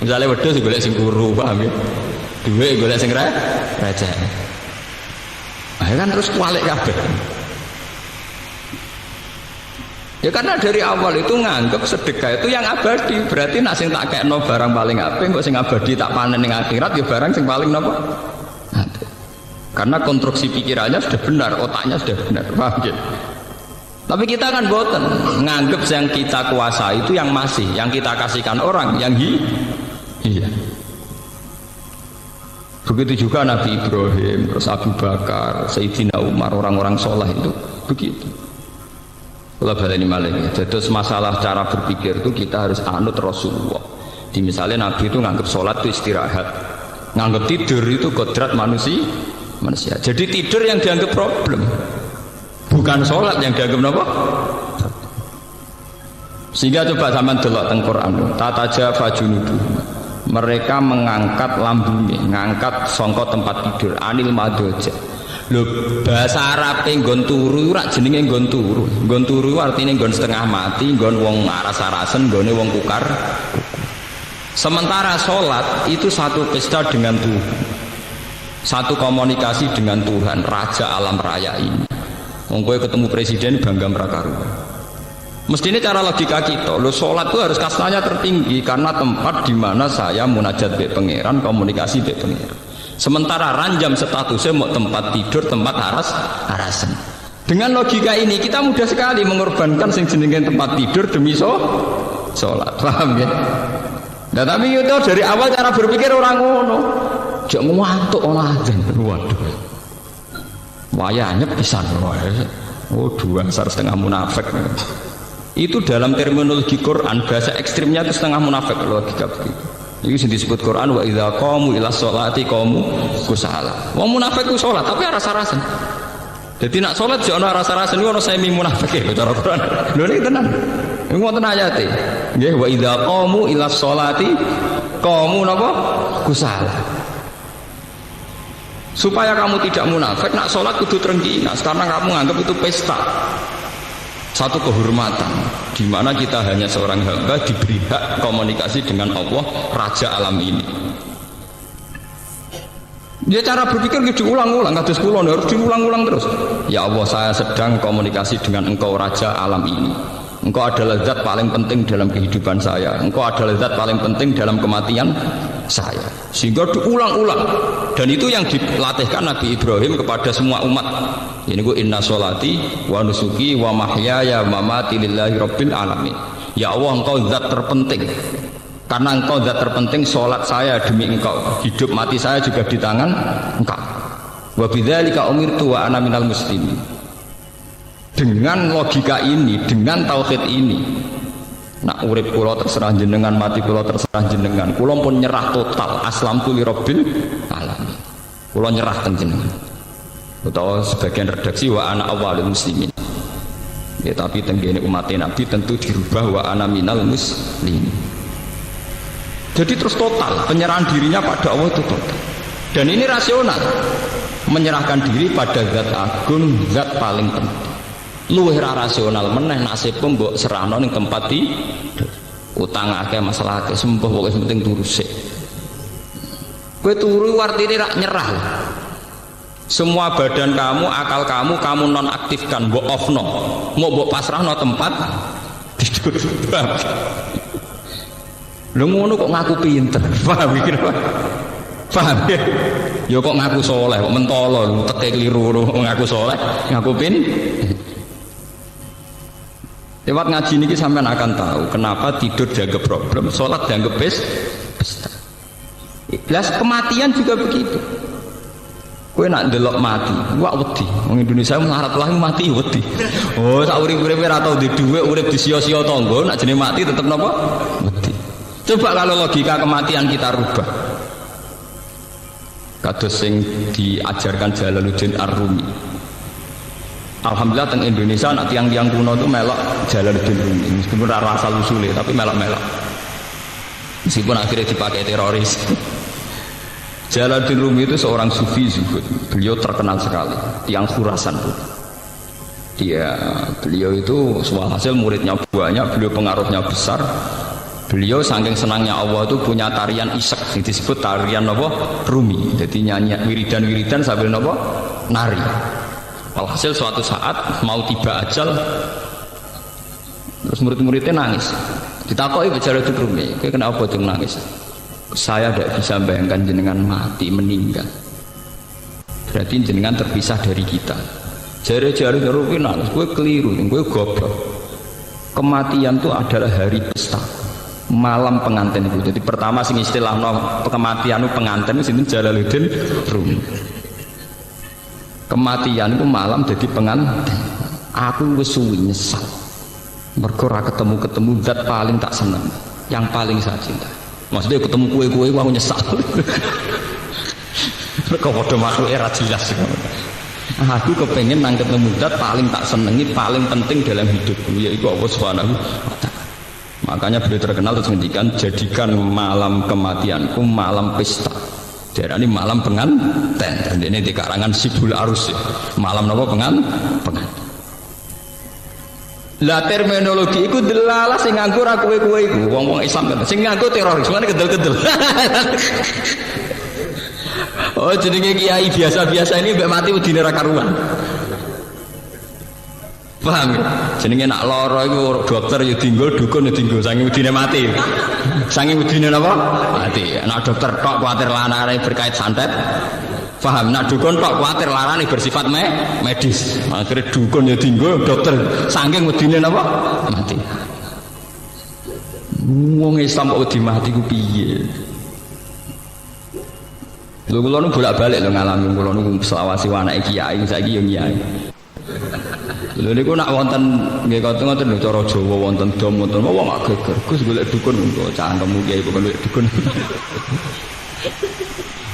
Misalnya wedhus golek sing kuru, paham ya? Duwe golek sing raja. kan terus kualik kabeh. Ya karena dari awal itu nganggep sedekah itu yang abadi. Berarti nak sing tak kekno barang paling apik, kok sing abadi tak panen ning akhirat ya barang sing paling napa? Karena konstruksi pikirannya sudah benar, otaknya sudah benar. Paham ya? Tapi kita kan boten nganggep yang kita kuasai itu yang masih, yang kita kasihkan orang, yang iya. Begitu juga Nabi Ibrahim, terus Abu Bakar, Sayyidina Umar, orang-orang soleh itu begitu. Kalau balik ini malah jadi masalah cara berpikir itu kita harus anut Rasulullah. Di misalnya Nabi itu nganggap sholat itu istirahat, nganggap tidur itu kodrat manusia. Jadi tidur yang dianggap problem, bukan sholat yang dianggap apa? Sehingga coba zaman delok teng Quran, tata jafa junudu. Mereka mengangkat lambungnya, mengangkat songkot tempat tidur, anil madoja. Lho bahasa Arabe nggon turu ora jenenge nggon turu. Nggon turu artine nggon setengah mati, nggon wong aras-arasen, nggone wong kukar. Sementara sholat itu satu pesta dengan Tuhan, satu komunikasi dengan Tuhan, Raja alam raya ini. Wong kowe ketemu presiden bangga prakaruan. Mestinya cara logika kita, lo sholat itu harus kastanya tertinggi karena tempat di mana saya munajat be pangeran, komunikasi be pangeran. Sementara ranjam statusnya mau tempat tidur, tempat arasan. Dengan logika ini kita mudah sekali mengorbankan sing jenenge tempat tidur demi sholat. Paham ya? Nah tapi itu dari awal cara berpikir orang ngono. Jok ngantuk azan. Waduh. Wayahnya pisan. Oh, 2,5 munafik. Itu dalam terminologi Quran bahasa ekstrimnya itu setengah munafik logika begitu. Itu disebut Quran wa idza qamu ila sholati qamu kusala. Wong munafik ku salat tapi rasa-rasen. Jadi nak salat yo ana rasa-rasen ono semi munafik ya cara Quran. Lho niki tenan. Iku wonten ayate. Nggih wa idza qamu ila sholati qamu napa kusala. Supaya kamu tidak munafik nak salat kudu trengginas karena kamu anggap itu pesta. Satu kehormatan di mana kita hanya seorang hamba diberi hak komunikasi dengan Allah Raja alam ini. Dia cara berpikir diulang-ulang, kados kula harus diulang-ulang terus. Ya Allah, saya sedang komunikasi dengan Engkau Raja alam ini. Engkau adalah zat paling penting dalam kehidupan saya. Engkau adalah zat paling penting dalam kematian saya. Sehingga diulang-ulang. Dan itu yang dilatihkan Nabi Ibrahim kepada semua umat. Ini gue inna sholati wa nusuki wa mahyaya wa mamati lillahi rabbil alamin. Ya Allah, engkau zat terpenting. Karena engkau zat terpenting, sholat saya demi engkau, hidup mati saya juga di tangan engkau. Wa bidzalika umirtu wa ana minal muslimin. Dengan logika ini, dengan tauhid ini, nak urip kula terserah jenengan, mati kula terserah jenengan. Kula pun nyerah total, aslamtu li rabbil alamin. Kula nyerah teng jenengan. Atau sebagian redaksi wa ana awalul muslimin. Ya, tapi tenggene umat Nabi tentu dirubah wa ana minal muslimin. Jadi terus total penyerahan dirinya pada Allah itu total. Dan ini rasional. Menyerahkan diri pada zat agung, zat paling penting. Luwih rasional meneh nasib mbok serahno ning tempat di utang akeh masalah akeh sembuh pokoke penting turu sik. Kowe turu artine rak nyerah. Semua badan kamu, akal kamu nonaktifkan, mbok offno. Mau mbok pasrahno tempat tidur. Lho ngono kok ngaku pinter. Paham iki, Pak? Paham ya? Ya kok ngaku soleh, kok mentolo, teke keliru ngaku soleh, ngaku lewat ngaji ini sampean akan tahu kenapa tidur dianggap problem, sholat dianggap pesta. Belas kematian juga begitu. Kowe nak ndelok mati, wak wedi. Wong Indonesia melarat lah mati wedi. Oh, sak urip-uripe ora tau di dhuwit, urip di sia-sia tangga, nak jenenge mati tetep napa? Wedi. Coba kalau logika kematian kita rubah. Kados sing diajarkan Jalaluddin Ar-Rumi. Alhamdulillah teng Indonesia nak tiang-tiang kuno itu melok Jalaluddin Rumi. Meskipun ora asal usule tapi melok-melok. Meskipun akhirnya dipakai teroris. Jalaluddin Rumi itu seorang sufi zuhud. Beliau terkenal sekali, tiang Khurasan pun. Beliau itu hasil muridnya banyak, beliau pengaruhnya besar. Beliau saking senangnya Allah itu punya tarian isak yang disebut tarian apa? Rumi. Jadi nyanyi wiridan-wiridan sambil apa? Nari. Alhasil suatu saat mau tiba ajal, terus murid-muridnya nangis. Ditakoki bicara itu Rumi, "Kowe kenapa tuh nangis?" "Saya tidak bisa bayangkan jenengan mati meninggal. Berarti jenengan terpisah dari kita." Jari-jari Rumi nangis, "Kowe keliru, kowe goblok. Kematian itu adalah hari pesta, malam pengantin itu." Jadi pertama sing istilah kematian itu pengantin itu Jalaluddin Rumi. Kematian itu malam jadi pengantin. Aku wis suwi nyesal. Mergo ora ketemu zat paling tak seneng, yang paling saya cinta. Maksudnya ketemu kue-kue aku nyesal. Mergo padha makhluk era jelas. Aku kepengen nang ketemu zat paling tak senengi, paling penting dalam hidupku, yaitu Allah Subhanahu wa taala. Makanya beliau terkenal terus ngendikan, jadikan malam kematianku malam pesta. Darani malam pengantin. Dan ini di karangan Sibul Arus ya. Malam napa pengantin. Lah terminologi iku delalah sing nganggo ra kowe-kowe iku wong-wong Islam kan. Sing nganggo teroris mana kedel-kedel. Oh jenenge kiai biasa-biasa ini mbek mati udine ra karuan. Paham ya? Jenenge nak lara iku dokter ya dinggo, dukun ya dinggo saking udine mati. Saking udine napa? Mati. Nak dokter tok kuwatir lanare berkait santet. Paham, nak dukun tok kuwatir larane bersifat medis. Akhirnya dukun ya dinggo, dokter saking wedine napa? Mati. Wong Islam kok wedi mati ku piye? Lho kula nu bolak-balik lho ngalami, kula nu selawasi anake kiai saiki yo kiai. Lho niku nak wonten nggih ngoten lho cara Jawa wonten dom wonten wong gak geger. Gus golek dukun kok cangkemmu kiai kok golek dukun.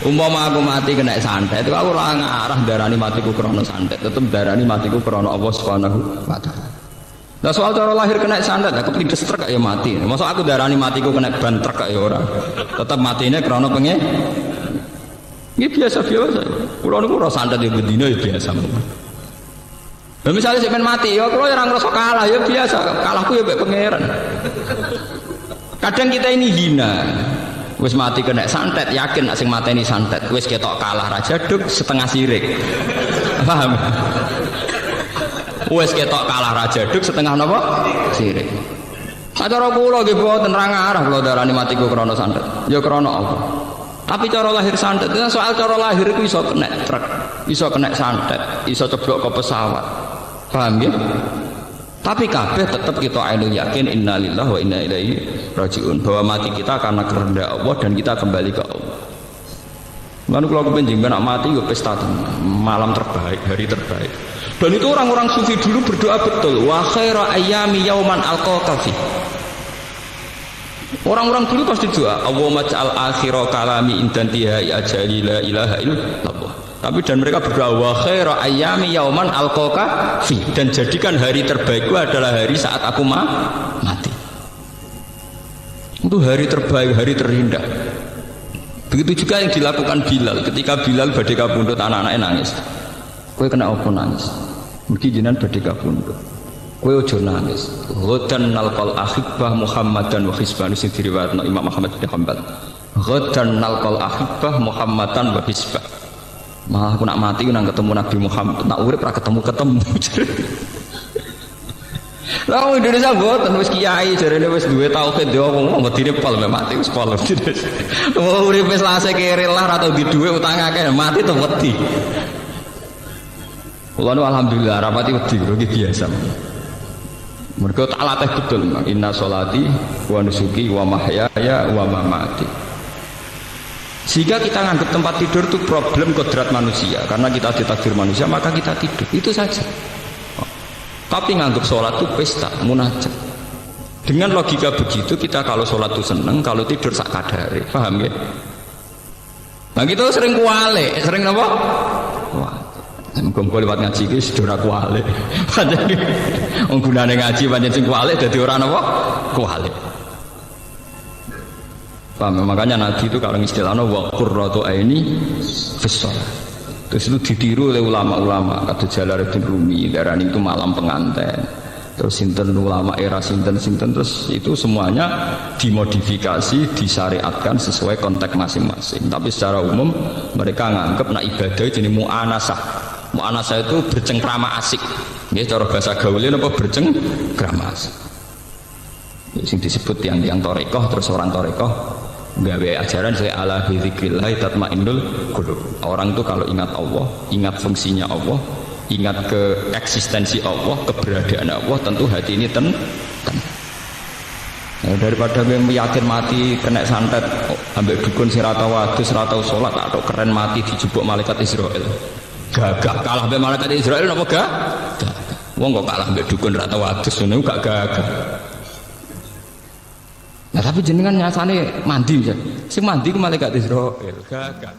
Umpama aku mati kena santet, itu aku ora ngarah darani matiku krana santet, tetep darani matiku krana Allah Subhanahu wa taala. Nah soal cara lahir kena santet, aku pindes truk ya mati. Masa aku darani matiku kena ban truk ya ora. Tetep matine krana pengen. Ini biasa-biasa. Kulo niku ora santet ya bendina ya biasa. Lah misale sik men mati ya kulo ora ngrasa kalah ya biasa. Kalahku ya mek pangeran. Kadang kita ini hina. Wis mati kena santet, yakin nak sing mateni santet. Wis ketok kalah raja duk setengah sirik. Paham? Wis ketok kalah raja duk setengah napa? Sirik. Cara kula nggih boten ra ngarah kula darani matiku krana santet. Ya krana apa? Tapi cara lahir santet, soal cara lahir itu iso kena truk, iso kena santet, iso ceblok ke pesawat. Paham ya? Tapi kabeh tetap kita ainul yakin innalillahi wa inna ilaihi rajiun, bahwa mati kita karena kehendak Allah dan kita kembali ke Allah. Lalu kalau kepenjing nak mati ya pesta malam terbaik, hari terbaik. Dan itu orang-orang sufi dulu berdoa betul, wa khairu ayyami yauman alqaka fi. Orang-orang dulu pasti doa, Allahumma ja'al akhira kalami intantiha ajali la ilaha illallah. Tapi dan mereka berdoa wa khairu ayyami yauman alqaka fi, dan jadikan hari terbaikku adalah hari saat aku mati. Itu hari terbaik, hari terindah. Begitu juga yang dilakukan Bilal ketika Bilal badhe kabundut anak-anaknya nangis. Kowe kena apa nangis? Mugi jenengan badhe kabundut. Kowe aja nangis. Ghadan nalqal ahibbah Muhammadan wa hisban sing diriwayatno Imam Ahmad bin Hanbal. Ghadan nalqal ahibbah Muhammadan wa hisbah. Malah aku nak mati nang ketemu Nabi Muhammad, nak urip ora ketemu-ketemu. Lah Indonesia mboten wis kiai jarene wis duwe tauhid yo wong medine pol mati wis pol. Wong urip wis lase kere lah ora tau di dhuwit utang akeh mati to wedi. Kula nu alhamdulillah rapati wedi iki biasa. Mergo tak latih betul, inna sholati wa nusuki wa mahyaya wa mamati. Jika kita nganggap tempat tidur itu problem kodrat manusia, karena kita ditakdir manusia maka kita tidur, itu saja. Tapi nganggap sholat itu pesta, munajat. Dengan logika begitu kita kalau sholat itu seneng, kalau tidur sak kadare, paham ya? Nah kita sering kuale, sering apa? Wah, muga-muga lewat ngaji iki sedora kuale. Pancen wong gunane ngaji pancen sing kuale dadi ora napa? Kuale. Paham? Makanya Nabi itu kalau istilahnya wa qurratu aini fis shalah. Terus itu ditiru oleh ulama-ulama kata Jalaluddin Rumi, darani itu malam pengantin. Terus sinten ulama era sinten terus itu semuanya dimodifikasi, disyariatkan sesuai konteks masing-masing. Tapi secara umum mereka nganggap nak ibadah jenis mu'anasah. Mu'anasah itu bercengkrama asik. Ya cara bahasa gaulnya apa bercengkrama asik. Ya, sing disebut yang torekoh terus orang torekoh gawe ajaran saya ala bizikrillah tatmainnul qulub. Orang itu kalau ingat Allah, ingat fungsinya Allah, ingat ke eksistensi Allah, keberadaan Allah, tentu hati ini tenang. Ya, daripada yakin mati kena santet ambek dukun sirata wadus sirata sholat atau keren mati dijebuk malaikat Israel gagah kalah ambek malaikat Israel apa gak? Wong kok kalah ambek dukun rata wadus ini gak gagah. Nah tapi jenengan nyasane mandi ya sing mandi ke malaikat Israel gagah.